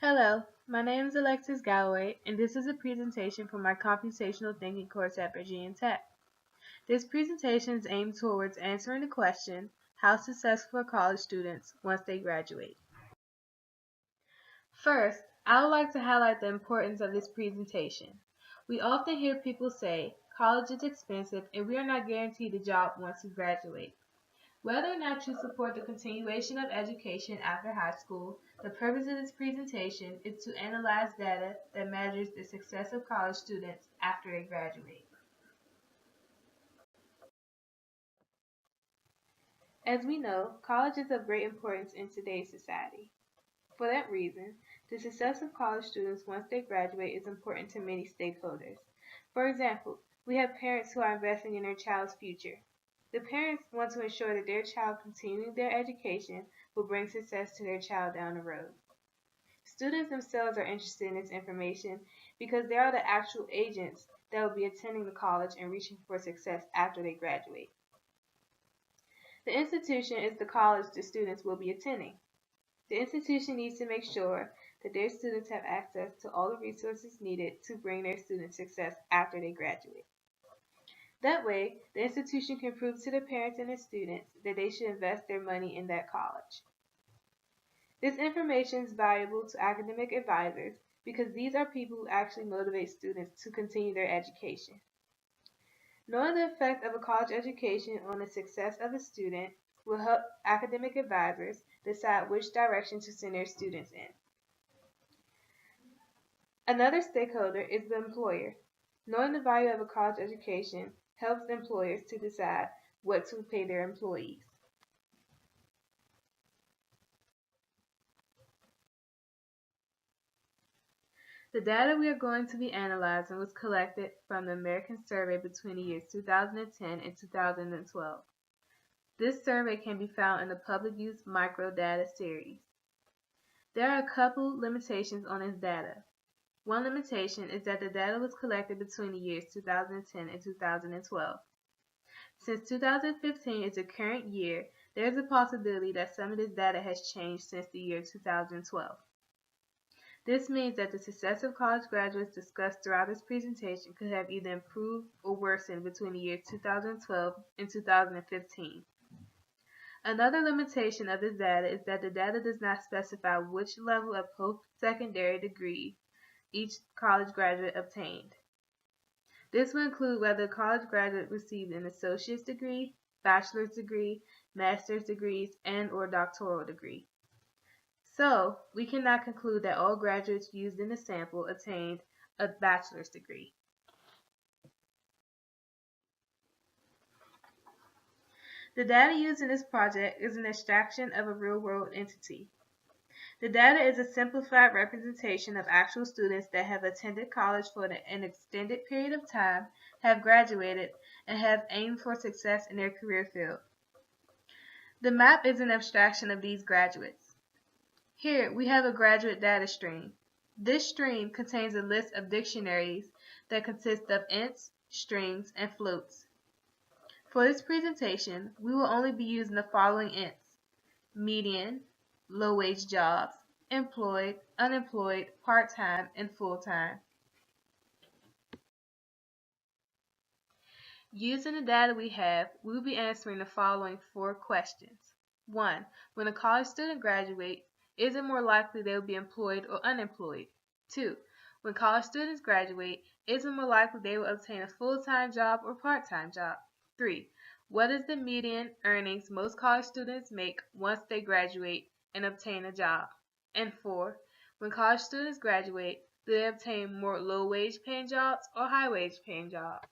Hello, my name is Alexis Galloway, and this is a presentation from my Computational Thinking course at Virginia Tech. This presentation is aimed towards answering the question, how successful are college students once they graduate? First, I would like to highlight the importance of this presentation. We often hear people say, college is expensive and we are not guaranteed a job once we graduate. Whether or not you support the continuation of education after high school, the purpose of this presentation is to analyze data that measures the success of college students after they graduate. As we know, college is of great importance in today's society. For that reason, the success of college students once they graduate is important to many stakeholders. For example, we have parents who are investing in their child's future. The parents want to ensure that their child continuing their education will bring success to their child down the road. Students themselves are interested in this information because they are the actual agents that will be attending the college and reaching for success after they graduate. The institution is the college the students will be attending. The institution needs to make sure that their students have access to all the resources needed to bring their students success after they graduate. That way, the institution can prove to the parents and the students that they should invest their money in that college. This information is valuable to academic advisors because these are people who actually motivate students to continue their education. Knowing the effect of a college education on the success of a student will help academic advisors decide which direction to send their students in. Another stakeholder is the employer. Knowing the value of a college education helps employers to decide what to pay their employees. The data we are going to be analyzing was collected from the American Survey between the years 2010 and 2012. This survey can be found in the Public Use Microdata series. There are a couple limitations on this data. One limitation is that the data was collected between the years 2010 and 2012. Since 2015 is the current year, there is a possibility that some of this data has changed since the year 2012. This means that the success of college graduates discussed throughout this presentation could have either improved or worsened between the years 2012 and 2015. Another limitation of this data is that the data does not specify which level of post-secondary degree each college graduate obtained. This will include whether a college graduate received an associate's degree, bachelor's degree, master's degrees, and/or doctoral degree. So, we cannot conclude that all graduates used in the sample attained a bachelor's degree. The data used in this project is an abstraction of a real-world entity. The data is a simplified representation of actual students that have attended college for an extended period of time, have graduated, and have aimed for success in their career field. The map is an abstraction of these graduates. Here we have a graduate data stream. This stream contains a list of dictionaries that consist of ints, strings, and floats. For this presentation, we will only be using the following ints: median, low-wage jobs, employed, unemployed, part-time, and full-time. Using the data we have, we will be answering the following 4 questions. 1. When a college student graduates, is it more likely they will be employed or unemployed? 2. When college students graduate, is it more likely they will obtain a full-time job or part-time job? 3. What is the median earnings most college students make once they graduate and obtain a job? And 4. When college students graduate, do they obtain more low-wage paying jobs or high-wage paying jobs?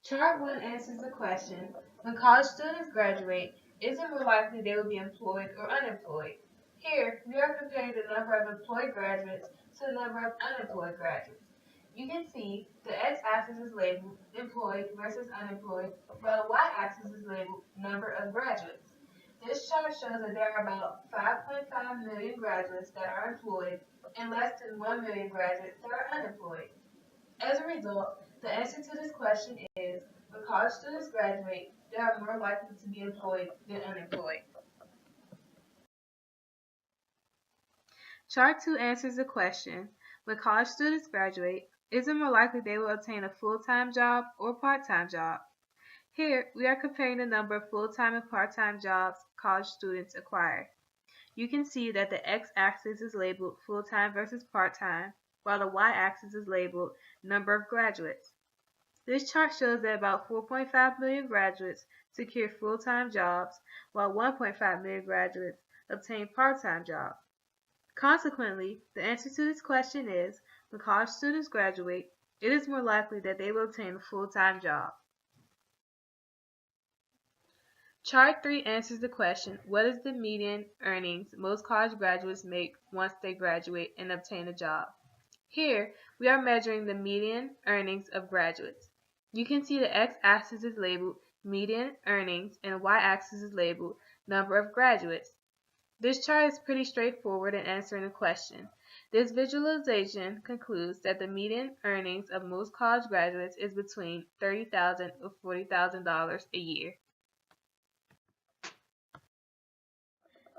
Chart 1 answers the question, when college students graduate, is it more likely they will be employed or unemployed? Here, we are comparing the number of employed graduates to the number of unemployed graduates. You can see the x-axis is labeled employed versus unemployed, while the y-axis is labeled number of graduates. This chart shows that there are about 5.5 million graduates that are employed and less than 1 million graduates that are unemployed. As a result, the answer to this question is, when college students graduate, they are more likely to be employed than unemployed. Chart 2 answers the question, when college students graduate, is it more likely they will obtain a full-time job or part-time job? Here, we are comparing the number of full-time and part-time jobs college students acquire. You can see that the x-axis is labeled full-time versus part-time, while the y-axis is labeled number of graduates. This chart shows that about 4.5 million graduates secure full-time jobs, while 1.5 million graduates obtain part-time jobs. Consequently, the answer to this question is, when college students graduate, it is more likely that they will obtain a full-time job. Chart 3 answers the question, what is the median earnings most college graduates make once they graduate and obtain a job? Here, we are measuring the median earnings of graduates. You can see the x-axis is labeled median earnings and y-axis is labeled number of graduates. This chart is pretty straightforward in answering the question. This visualization concludes that the median earnings of most college graduates is between $30,000 or $40,000 a year.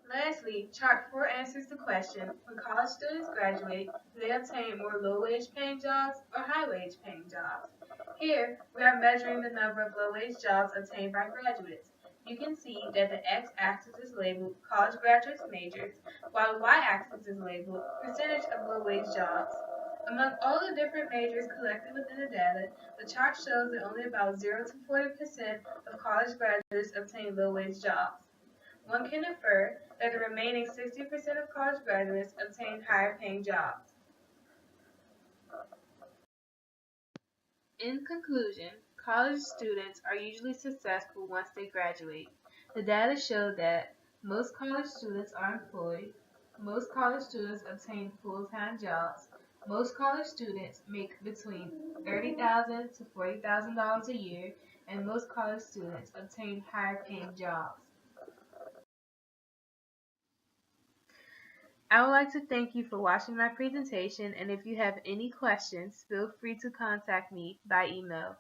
Lastly, Chart 4 answers the question, when college students graduate, do they obtain more low-wage paying jobs or high-wage paying jobs? Here, we are measuring the number of low-wage jobs obtained by graduates. You can see that the x-axis is labeled college graduates majors, while the y-axis is labeled percentage of low-wage jobs. Among all the different majors collected within the data, the chart shows that only about 0 to 40% of college graduates obtain low-wage jobs. One can infer that the remaining 60% of college graduates obtain higher paying jobs. In conclusion, college students are usually successful once they graduate. The data show that most college students are employed, most college students obtain full-time jobs, most college students make between $30,000 to $40,000 a year, and most college students obtain higher paying jobs. I would like to thank you for watching my presentation, and if you have any questions, feel free to contact me by email.